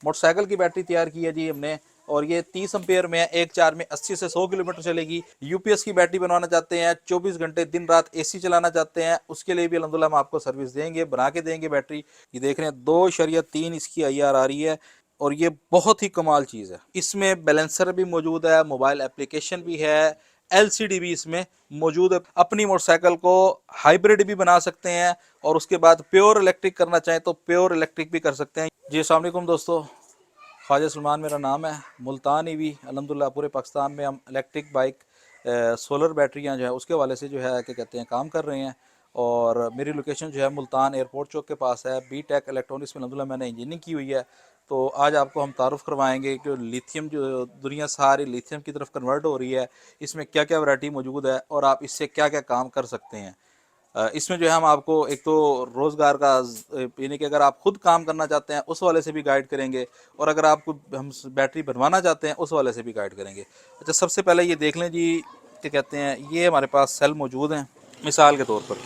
Motorcycle की battery तैयार की है जी हमने, और ये 30 एम्पेयर में है, एक चार्ज में 80 से 100 किलोमीटर चलेगी। यूपीएस की बैटरी बनवाना चाहते हैं, 24 घंटे दिन रात एसी चलाना चाहते हैं, उसके लिए भी अल्हम्दुलिल्लाह हम आपको सर्विस देंगे, बना के देंगे बैटरी। ये देख रहे हैं 2.3 इसकी आईआर आ रही है, और ये बहुत ही कमाल चीज़ है। इसमें बैलेंसर भी मौजूद है, मोबाइल एप्लीकेशन भी है, एलसीडी भी इसमें मौजूद है। अपनी मोटरसाइकिल को हाइब्रिड भी बना सकते हैं, और उसके बाद प्योर इलेक्ट्रिक करना चाहें तो प्योर इलेक्ट्रिक भी कर सकते हैं। जी अस्सलाम वालेकुम दोस्तों, ख्वाजा सलमान मेरा नाम है। मुल्तान ईवी अल्हम्दुलिल्लाह पूरे पाकिस्तान में हम इलेक्ट्रिक बाइक, सोलर बैटरियां जो है उसके वाले से जो है क्या कहते हैं काम कर रहे हैं। और मेरी लोकेशन जो है मुल्तान एयरपोर्ट चौक के पास है। बी टेक इलेक्ट्रॉनिक्स में अल्हम्दुलिल्लाह मैंने इंजीनियरिंग की हुई है। तो आज आपको हम तारुफ करवाएंगे कि लिथियम, जो दुनिया सारी लिथियम की तरफ कन्वर्ट हो रही है, इसमें क्या क्या वैरायटी मौजूद है और आप इससे क्या क्या काम कर सकते हैं। इसमें जो है हम आपको एक तो रोज़गार का यानी कि अगर आप खुद काम करना चाहते हैं उस वाले से भी गाइड करेंगे, और अगर आपको हम बैटरी बनवाना चाहते हैं उस वाले से भी गाइड करेंगे। अच्छा, सबसे पहले ये देख लें जी, क्या कहते हैं, ये हमारे पास सेल मौजूद हैं। मिसाल के तौर पर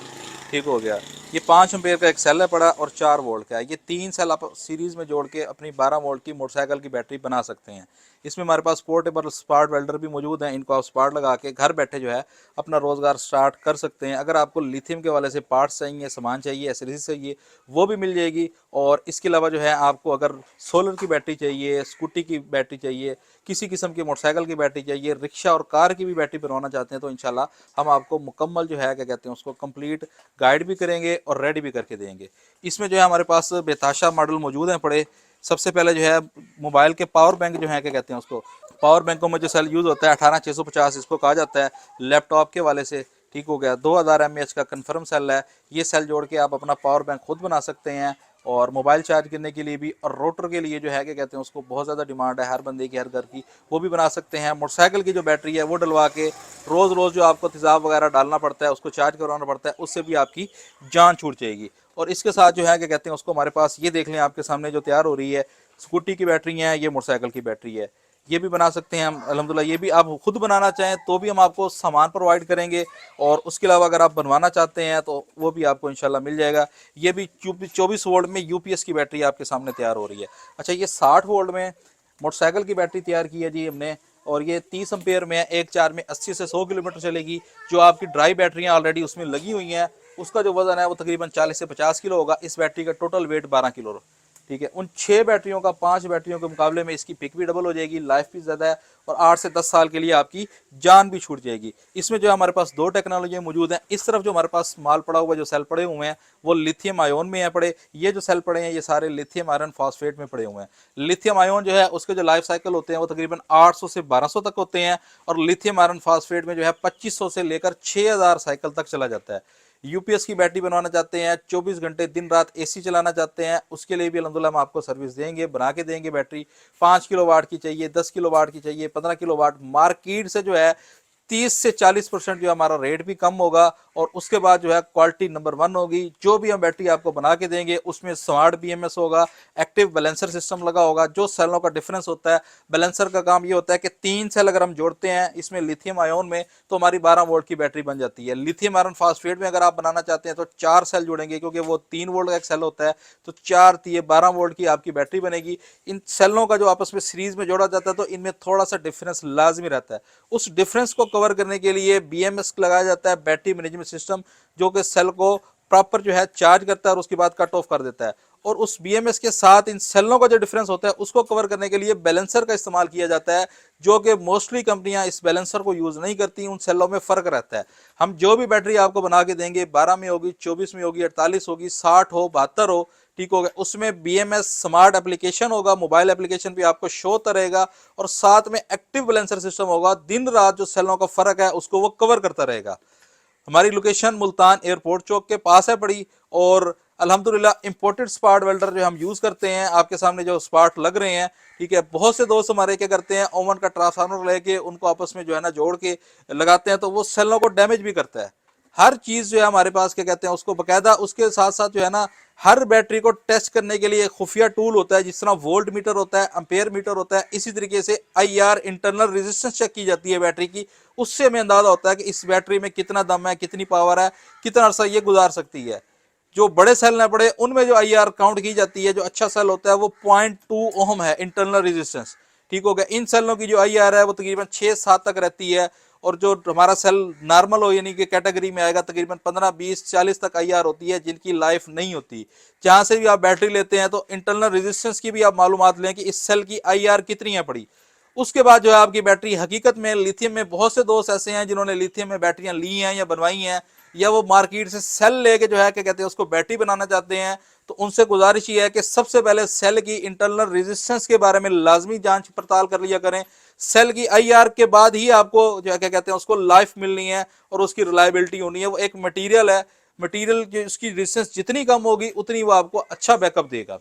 ठीक हो गया, ये 5 एम्पेयर का एक सेल है पड़ा, और 4 वोल्ट का है। ये 3 सेल आप सीरीज़ में जोड़ के अपनी 12 वोल्ट की मोटरसाइकिल की बैटरी बना सकते हैं। इसमें हमारे पास पोर्टेबल स्पार्क वेल्डर भी मौजूद हैं, इनको आप स्पार्क लगा के घर बैठे जो है अपना रोज़गार स्टार्ट कर सकते हैं। अगर आपको लिथियम के वाले से पार्ट्स चाहिए, सामान चाहिए, एसेसरीज चाहिए, वो भी मिल जाएगी। और इसके अलावा जो है आपको अगर सोलर की बैटरी चाहिए, स्कूटी की बैटरी चाहिए, किसी किस्म की मोटरसाइकिल की बैटरी चाहिए, रिक्शा और कार की भी बैटरी बनवाना चाहते हैं, तो इंशाल्लाह हम आपको मुकम्मल जो है क्या कहते हैं उसको कंप्लीट गाइड भी करेंगे और रेडी भी करके देंगे। इसमें जो है हमारे पास बेताशा मॉडल मौजूद हैं पड़े। सबसे पहले जो है मोबाइल के पावर बैंक जो है क्या कहते हैं उसको, पावर बैंकों में जो सेल यूज़ होता है 18650 इसको कहा जाता है, लैपटॉप के वाले से ठीक हो गया। 2000 mAh का कन्फर्म सेल है, ये सेल जोड़ के आप अपना पावर बैंक खुद बना सकते हैं। और मोबाइल चार्ज करने के लिए भी, और रोटर के लिए जो है क्या कहते हैं उसको बहुत ज़्यादा डिमांड है हर बंदे की, हर घर की, वो भी बना सकते हैं। मोटरसाइकिल की जो बैटरी है वो डलवा के रोज़ रोज़ जो आपको तेज़ाब वगैरह डालना पड़ता है, उसको चार्ज करवाना पड़ता है, उससे भी आपकी जान छूट जाएगी। और इसके साथ जो है क्या कहते हैं उसको हमारे पास ये देख लें आपके सामने जो तैयार हो रही है, स्कूटी की बैटरी है, ये मोटरसाइकिल की बैटरी है, ये भी बना सकते हैं हम अल्हम्दुलिल्लाह। ये भी आप खुद बनाना चाहें तो भी हम आपको सामान प्रोवाइड करेंगे, और उसके अलावा अगर आप बनवाना चाहते हैं तो वो भी आपको इंशाल्लाह मिल जाएगा। ये भी 24 वोल्ट में यूपीएस की बैटरी आपके सामने तैयार हो रही है। अच्छा, ये 60 वोल्ट में मोटरसाइकिल की बैटरी तैयार की है जी हमने, और ये 30 एम्पेयर में है, एक चार्ज में 80 से 100 किलोमीटर चलेगी। जो आपकी ड्राई बैटरियाँ ऑलरेडी उसमें लगी हुई हैं, उसका जो वजन है वो तकरीबन 40 से 50 किलो होगा। इस बैटरी का टोटल वेट 12 किलो, ठीक है। उन 6 बैटरियों का 5 बैटरियों के मुकाबले में इसकी पिक भी डबल हो जाएगी, लाइफ भी ज़्यादा है, और 8 से 10 साल के लिए आपकी जान भी छूट जाएगी। इसमें जो हमारे पास 2 टेक्नोलॉजी मौजूद हैं। इस तरफ जो हमारे पास माल पड़ा हुआ, जो सेल पड़े हुए हैं, वो लिथियम आयोन में है पड़े। ये जो सेल पड़े हैं ये सारे लिथियम आयरन फॉस्फेट में पड़े हुए हैं। लिथियम आयोन जो है उसके जो लाइफ साइकिल होते हैं वो तकरीबन 800 से 1200 तक होते हैं, और लिथियम आयरन फॉस्फेट में जो है 2500 से लेकर 6000 साइकिल तक चला जाता है। यूपीएस की बैटरी बनवाना चाहते हैं, 24 घंटे दिन रात एसी चलाना चाहते हैं, उसके लिए भी अल्हम्दुलिल्लाह हम आपको सर्विस देंगे, बना के देंगे। बैटरी 5 किलो वाट की चाहिए, 10 किलो वाट की चाहिए, 15 किलो वाट, मार्केट से जो है 30 से 40% जो हमारा रेट भी कम होगा, और उसके बाद जो है क्वालिटी नंबर 1 होगी। जो भी हम बैटरी आपको बना के देंगे उसमें स्मार्ट बीएमएस होगा, एक्टिव बैलेंसर सिस्टम लगा होगा। जो सेलों का डिफरेंस होता है, बैलेंसर का काम ये होता है कि 3 सेल अगर हम जोड़ते हैं इसमें लिथियम आयोन में, तो हमारी 12 वोल्ट की बैटरी बन जाती है। लिथियम आयरन फास्फेट में अगर आप बनाना चाहते हैं तो 4 सेल जुड़ेंगे, क्योंकि वो 3 वोल्ट का एक सेल होता है, तो 4 ये 12 वोल्ट की आपकी बैटरी बनेगी। इन सेलों का जो आपस में सीरीज में जोड़ा जाता है तो इनमें थोड़ा सा डिफरेंस लाजमी रहता है। उस डिफरेंस को कवर करने के लिए बीएमएस लगाया जाता है, बैटरी मैनेजमेंट सिस्टम, जो कि सेल को प्रॉपर जो है चार्ज करता है और उसके बाद कट ऑफ कर देता है। और उस बीएमएस के साथ इन सेलों का जो डिफरेंस होता है उसको कवर करने के लिए बैलेंसर का इस्तेमाल किया जाता है, जो कि मोस्टली कंपनियां इस बैलेंसर को यूज नहीं करती। उन सेलों में फर्क रहता है। हम जो भी बैटरी आपको बना के देंगे, 12 में होगी, 24 में होगी, 48 होगी, 60 हो, 72 हो, ठीक होगा, उसमें बीएमएस स्मार्ट एप्लीकेशन होगा, मोबाइल एप्लीकेशन भी आपको शो होता रहेगा, और साथ में एक्टिव बैलेंसर सिस्टम होगा। दिन रात जो सेलों का फर्क है उसको वो कवर करता रहेगा। हमारी लोकेशन मुल्तान एयरपोर्ट चौक के पास है पड़ी, और अल्हम्दुलिल्लाह इंपोर्टेड स्पार्ट वेल्डर जो हम यूज़ करते हैं, आपके सामने जो स्पार्ट लग रहे हैं, ठीक है। बहुत से दोस्त हमारे क्या करते हैं, ओवन का ट्रांसफार्मर लेके उनको आपस में जो है ना जोड़ के लगाते हैं, तो वो सेलों को डैमेज भी करता है। हर चीज़ जो है हमारे पास क्या कहते हैं उसको बकायदा, उसके साथ साथ जो है ना हर बैटरी को टेस्ट करने के लिए एक खुफिया टूल होता है। जिस तरह वोल्ट मीटर होता है, एम्पेयर मीटर होता है, इसी तरीके से आईआर इंटरनल रेजिस्टेंस चेक की जाती है बैटरी की। उससे हमें अंदाजा होता है कि इस बैटरी में कितना दम है, कितनी पावर है, कितना अर्सा ये गुजार सकती है। जो बड़े सेल ना पड़े उनमें जो IR काउंट की जाती है, जो अच्छा सेल होता है वो 0.2 ओम है इंटरनल रेजिस्टेंस। ठीक हो गया। इन सेलों की जो IR है वो तकरीबन 6-7 तक रहती है, और जो हमारा सेल नॉर्मल हो यानी कि कैटेगरी में आएगा तकरीबन 15-20-40 तक IR होती है, जिनकी लाइफ नहीं होती। जहां से भी आप बैटरी लेते हैं तो इंटरनल रेजिस्टेंस की भी आप मालूमात लें कि इस सेल की IR कितनी है पड़ी। उसके बाद जो है आपकी बैटरी, हकीकत में लिथियम में बहुत से दोस्त ऐसे हैं जिन्होंने लिथियम में बैटरियां ली हैं या बनवाई हैं, या वो मार्केट से सेल लेके जो है क्या कहते हैं उसको बैटरी बनाना चाहते हैं, तो उनसे गुजारिश ये है कि सबसे पहले सेल की इंटरनल रेजिस्टेंस के बारे में लाजमी जांच पड़ताल कर लिया करें। सेल की IR के बाद ही आपको जो है क्या कहते हैं उसको लाइफ मिलनी है और उसकी रिलायबिलिटी होनी है। वो एक मटीरियल है, मटीरियल की उसकी रेजिस्टेंस जितनी कम होगी उतनी वो आपको अच्छा बैकअप देगा।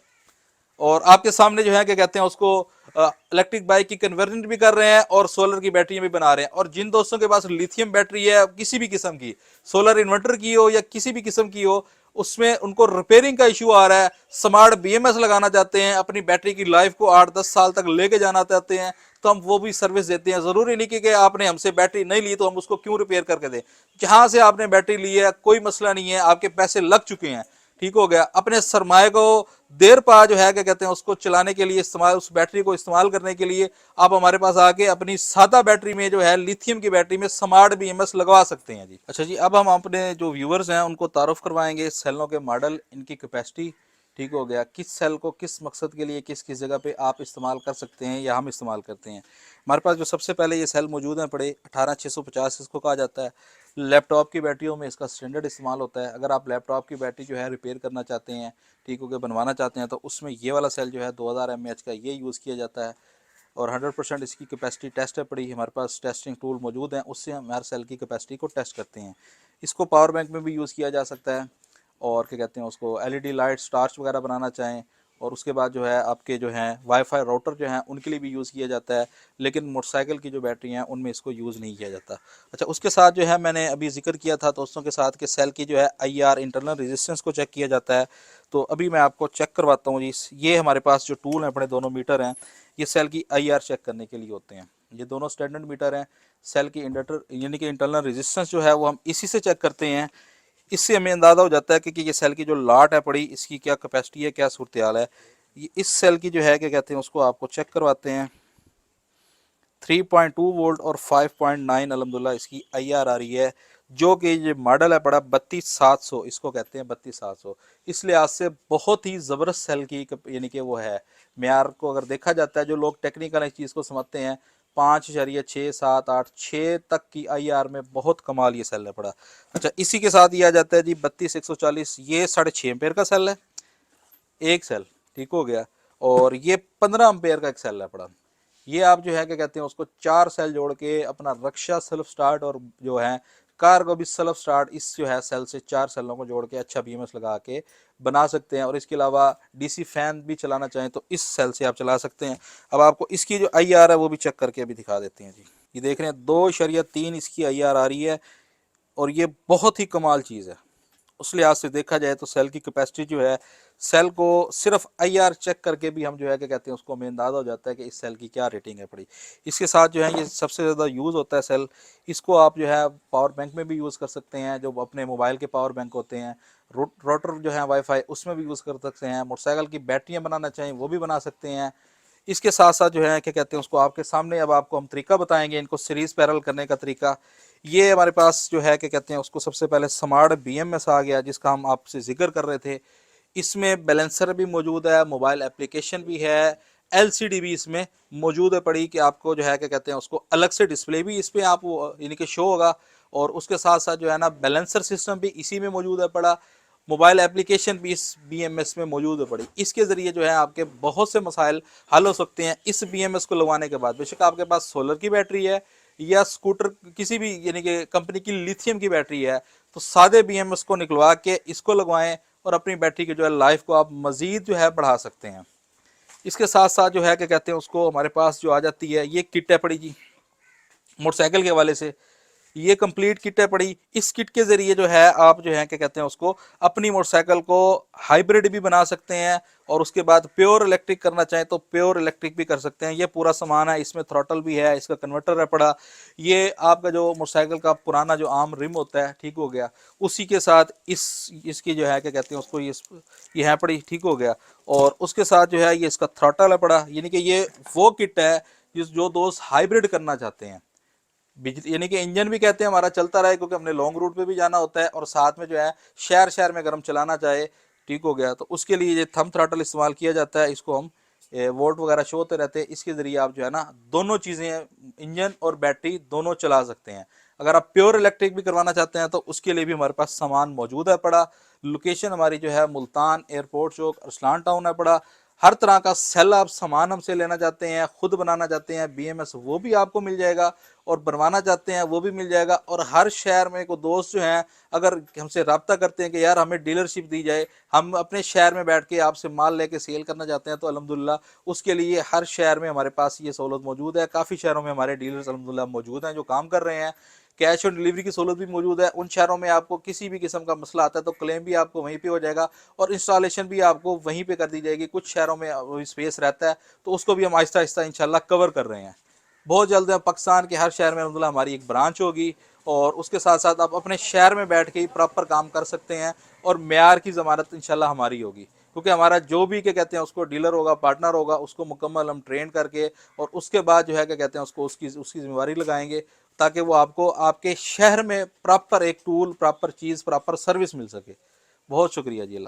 और आपके सामने जो है क्या कहते हैं उसको इलेक्ट्रिक बाइक की कन्वर्जन भी कर रहे हैं और सोलर की बैटरियां भी बना रहे हैं। और जिन दोस्तों के पास लिथियम बैटरी है किसी भी किस्म की, सोलर इन्वर्टर की हो या किसी भी किस्म की हो, उसमें उनको रिपेयरिंग का इशू आ रहा है, स्मार्ट BMS लगाना चाहते हैं, अपनी बैटरी की लाइफ को 8-10 साल तक लेके जाना चाहते हैं, तो हम वो भी सर्विस देते हैं। जरूरी नहीं कि आपने हमसे बैटरी नहीं ली तो हम उसको क्यों रिपेयर करके दें। जहां से आपने बैटरी ली है कोई मसला नहीं है, आपके पैसे लग चुके हैं, ठीक हो गया। अपने सरमाए को देर पा जो है क्या कहते हैं उसको चलाने के लिए, इस्तेमाल उस बैटरी को इस्तेमाल करने के लिए आप हमारे पास आके अपनी सादा बैटरी में जो है लिथियम की बैटरी में स्मार्ट BMS लगवा सकते हैं जी। अच्छा जी, अब हम अपने जो व्यूअर्स हैं उनको तारुफ करवाएंगे सेलों के मॉडल, इनकी कैपेसिटी, ठीक हो गया, किस सेल को किस मकसद के लिए किस किस जगह पे आप इस्तेमाल कर सकते हैं या हम इस्तेमाल करते हैं। हमारे पास जो सबसे पहले ये सेल मौजूद हैं पड़े 18650 इसको कहा जाता है। लैपटॉप की बैटरियों में इसका स्टैंडर्ड इस्तेमाल होता है। अगर आप लैपटॉप की बैटरी जो है रिपेयर करना चाहते हैं, ठीक हो गया, बनवाना चाहते हैं, तो उसमें ये वाला सेल जो है 2000 mAh का ये यूज़ किया जाता है। और 100% इसकी कैपेसिटी टेस्ट है पड़ी, हमारे पास टेस्टिंग टूल मौजूद हैं, उससे हम हर सेल की कैपेसिटी को टेस्ट करते हैं। इसको पावर बैंक में भी यूज़ किया जा सकता है, और क्या कहते हैं उसको LED लाइट्स टार्च वगैरह बनाना चाहें, और उसके बाद जो है आपके जो हैं वाईफाई राउटर जो हैं उनके लिए भी यूज़ किया जाता है। लेकिन मोटरसाइकिल की जो बैटरी हैं उनमें इसको यूज़ नहीं किया जाता। अच्छा, उसके साथ जो है मैंने अभी जिक्र किया था दोस्तों के साथ कि सेल की जो है IR इंटरनल रेजिस्टेंस को चेक किया जाता है। तो अभी मैं आपको चेक करवाता हूँ जी। ये हमारे पास जो टूल हैं अपने दोनों मीटर हैं, ये सेल की IR चेक करने के लिए होते हैं। ये दोनों स्टैंडर्ड मीटर हैं। सेल की इंडक्टर यानी कि इंटरनल रेजिस्टेंस जो है वो हम इसी से चेक करते हैं। इससे हमें अंदाज़ा हो जाता है कि ये सेल की जो लाट है पड़ी इसकी क्या कैपेसिटी है, क्या सूरत हाल है। ये इस सेल की जो है क्या कहते हैं उसको आपको चेक करवाते हैं। 3.2 वोल्ट और 5.9 अलहमदुलिल्लाह इसकी IR आ रही है, जो कि ये मॉडल है पड़ा 32700, इसको कहते हैं 32700। इस लिहाज से बहुत ही ज़बरदस्त सेल की यानी कि वो है। मेयार को अगर देखा जाता है, जो लोग टेक्निकल इस चीज़ को समझते हैं, 5.678 तक की IR में बहुत कमाल ये सेल है पड़ा। अच्छा, इसी के साथ ये आ जाता है जी 32140, ये 6.5 एम्पेयर का सेल है एक सेल, ठीक हो गया। और ये 15 एम्पेयर का एक सेल है पड़ा। ये आप जो है क्या कहते हैं उसको 4 सेल जोड़ के अपना रक्षा सेल्फ स्टार्ट और जो है कार को भी सेल्फ स्टार्ट, इस जो है सेल से 4 सेलों को जोड़ के अच्छा BMS लगा के बना सकते हैं। और इसके अलावा DC फैन भी चलाना चाहें तो इस सेल से आप चला सकते हैं। अब आपको इसकी जो IR है वो भी चेक करके अभी दिखा देते हैं जी। ये देख रहे हैं 2.3 इसकी IR आ रही है, और ये बहुत ही कमाल चीज़ है। उस लिहाज से देखा जाए तो सेल की कैपेसिटी जो है, सेल को सिर्फ IR चेक करके भी हम जो है क्या कहते हैं उसको हमें अंदाज़ा हो जाता है कि इस सेल की क्या रेटिंग है पड़ी। इसके साथ जो है ये सबसे ज़्यादा यूज़ होता है सेल। इसको आप जो है पावर बैंक में भी यूज़ कर सकते हैं, जो अपने मोबाइल के पावर बैंक होते हैं। रोटर जो है वाईफाई उसमें भी यूज़ कर सकते हैं। मोटरसाइकिल की बैटरियाँ बनाना चाहें वो भी बना सकते हैं। इसके साथ साथ जो है क्या कहते हैं उसको आपके सामने अब आपको हम तरीका बताएंगे इनको सीरीज़ पैरेलल करने का तरीका। ये हमारे पास जो है क्या कहते हैं उसको सबसे पहले स्मार्ट BMS आ गया, जिसका हम आपसे जिक्र कर रहे थे। इसमें बैलेंसर भी मौजूद है, मोबाइल एप्लीकेशन भी है, LCD भी इसमें मौजूद है पड़ी कि आपको जो है क्या कहते हैं उसको अलग से डिस्प्ले भी इस पर आप यानी कि शो होगा। और उसके साथ साथ जो है ना बैलेंसर सिस्टम भी इसी में मौजूद है पड़ा। मोबाइल एप्लीकेशन भी इस BMS में मौजूद है पड़ी। इसके ज़रिए जो है आपके बहुत से मसाइल हल हो सकते हैं इस BMS को लगवाने के बाद। बेशक आपके पास सोलर की बैटरी है या स्कूटर किसी भी यानी कि कंपनी की लिथियम की बैटरी है, तो सादे BMS को निकलवा के इसको लगवाएं और अपनी बैटरी की जो है लाइफ को आप मज़ीद जो है बढ़ा सकते हैं। इसके साथ साथ जो है क्या कहते हैं उसको हमारे पास जो आ जाती है ये किट है पड़ी जी मोटरसाइकिल के हवाले से। ये कंप्लीट किट है पड़ी। इस किट के जरिए जो है आप जो है क्या कहते हैं उसको अपनी मोटरसाइकिल को हाइब्रिड भी बना सकते हैं, और उसके बाद प्योर इलेक्ट्रिक करना चाहें तो प्योर इलेक्ट्रिक भी कर सकते हैं। ये पूरा सामान है, इसमें थ्रॉटल भी है, इसका कन्वर्टर है पड़ा। ये आपका जो मोटरसाइकिल का पुराना जो आम रिम होता है ठीक हो गया, उसी के साथ इसकी जो है क्या कहते हैं उसको ये है पड़ी ठीक हो गया। और उसके साथ जो है ये इसका थ्रॉटल है पड़ा, यानी कि ये वो किट है जो दोस्त हाइब्रिड करना चाहते हैं। बिजली यानी कि इंजन भी कहते हैं हमारा चलता रहे, क्योंकि हमने लॉन्ग रूट पे भी जाना होता है, और साथ में जो है शहर शहर में अगर हम चलाना चाहे ठीक हो गया, तो उसके लिए ये थंब थ्रॉटल इस्तेमाल किया जाता है। इसको हम वोल्ट वगैरह शो होते रहते हैं, इसके ज़रिए आप जो है ना दोनों चीज़ें इंजन और बैटरी दोनों चला सकते हैं। अगर आप प्योर इलेक्ट्रिक भी करवाना चाहते हैं तो उसके लिए भी हमारे पास सामान मौजूद है पड़ा। लोकेशन हमारी जो है मुल्तान एयरपोर्ट चौक अरसलान टाउन है पड़ा। हर तरह का सेल आप सामान हमसे लेना चाहते हैं, खुद बनाना चाहते हैं BMS, वो भी आपको मिल जाएगा, और बनवाना चाहते हैं वो भी मिल जाएगा। और हर शहर में को दोस्त जो हैं अगर हमसे रब्ता करते हैं कि यार हमें डीलरशिप दी जाए, हम अपने शहर में बैठ के आपसे माल लेके सेल करना चाहते हैं, तो अल्हम्दुलिल्लाह उसके लिए हर शहर में हमारे पास ये सहूलत मौजूद है। काफ़ी शहरों में हमारे डीलर्स अल्हम्दुलिल्लाह मौजूद हैं जो काम कर रहे हैं। कैश ऑन डिलीवरी की सहूलत भी मौजूद है। उन शहरों में आपको किसी भी किस्म का मसला आता है तो क्लेम भी आपको वहीं पे हो जाएगा, और इंस्टॉलेशन भी आपको वहीं पे कर दी जाएगी। कुछ शहरों में स्पेस रहता है तो उसको भी हम आहिस्ता आहिस्ता इंशाल्लाह कवर कर रहे हैं। बहुत जल्द पाकिस्तान के हर शहर में अल्हम्दुलिल्लाह हमारी एक ब्रांच होगी, और उसके साथ साथ आप अपने शहर में बैठ के ही प्रॉपर काम कर सकते हैं, और मेयार की ज़मानत इंशाल्लाह हमारी होगी, क्योंकि हमारा जो भी क्या कहते हैं उसको डीलर होगा, पार्टनर होगा, उसको मुकम्मल हम ट्रेन करके और उसके बाद जो है क्या कहते हैं उसको उसकी उसकी जिम्मेवारी लगाएंगे, ताकि वो आपको आपके शहर में प्रॉपर एक टूल, प्रॉपर चीज़, प्रॉपर सर्विस मिल सके। बहुत शुक्रिया जी। अल्लाह।